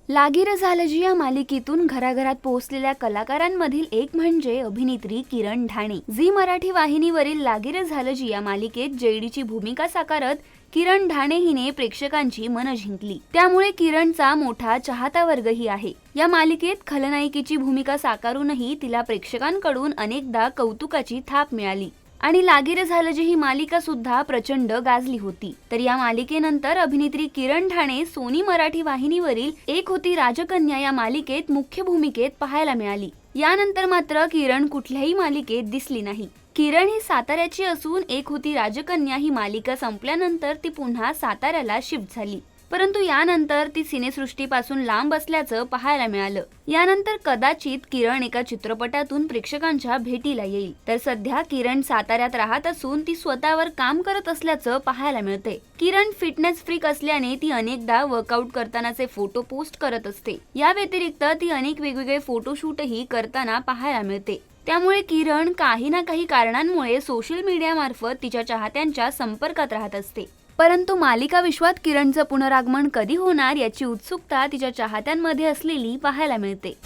लागीर झालं जी या मालिकेतून घराघरात पोहोचलेल्या कलाकारांमधील एक म्हणजे अभिनेत्री किरण ढाणे। झी मराठी वाहिनीवरील लागीर झालं जी या मालिकेत जेडीची भूमिका साकारत किरण ढाणे हिने प्रेक्षकांची मनं जिंकली। त्यामुळे किरणचा मोठा चाहता वर्गही आहे। या मालिकेत खलनायिकेची भूमिका साकारूनही तिला प्रेक्षकांकडून अनेकदा कौतुकाची थाप मिळाली आणि लागीर झालं जी ही मालिका सुद्धा प्रचंड गाजली होती। तर या मालिकेनंतर अभिनेत्री किरण ढाणे सोनी मराठी वाहिनीवरील एक होती राजकन्या या मालिकेत मुख्य भूमिकेत पाहायला मिळाली। यानंतर मात्र किरण कुठल्याही मालिकेत दिसली नाही। किरण ही साताऱ्याची असून एक होती राजकन्या ही मालिका संपल्यानंतर ती पुन्हा साताऱ्याला शिफ्ट झाली, परंतु यानंतर ती सिनेसृष्टीपासून लांब असल्याचं पाहायला मिळालं। यानंतर कदाचित किरण एका चित्रपटातून प्रेक्षकांच्या भेटीला येईल। तर सध्या किरण साताऱ्यात राहत असून ती स्वतःवर काम करत असल्याचं पाहायला मिळते। किरण फिटनेस फ्रीक असल्याने ती अनेकदा वर्कआउट करतानाचे फोटो पोस्ट करत असते। या व्यतिरिक्त ती अनेक वेगवेगळे फोटोशूटही करताना पाहायला मिळते। त्यामुळे किरण काही ना काही कारणांमुळे सोशल मीडिया मार्फत तिच्या चाहत्यांच्या संपर्कात राहत असते। परंतु मालिका विश्वात किरणचं पुनरागमन कधी होणार याची उत्सुकता तिच्या चाहत्यांमध्ये असलेली पाहायला मिळते।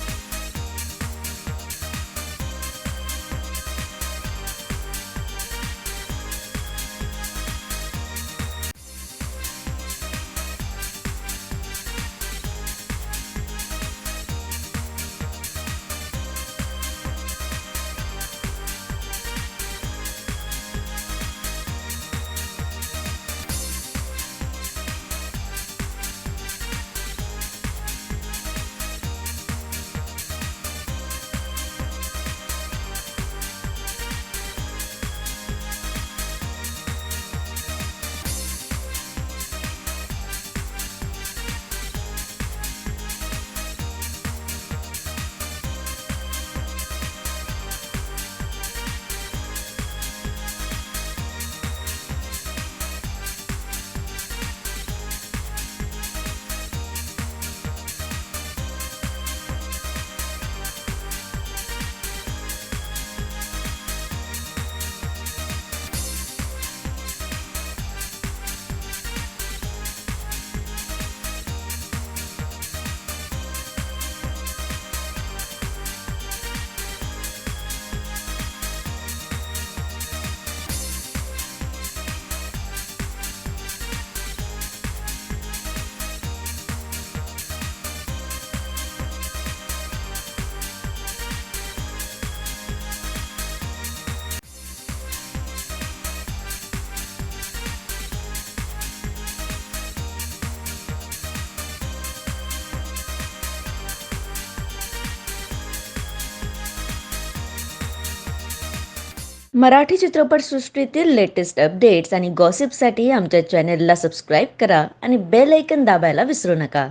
मराठी चित्रपटसृष्टीतील लेटेस्ट अपडेट्स आणि गॉसिपसाठी आमच्या चॅनेलला सबस्क्राईब करा आणि बेल ऐकन दाबायला विसरू नका।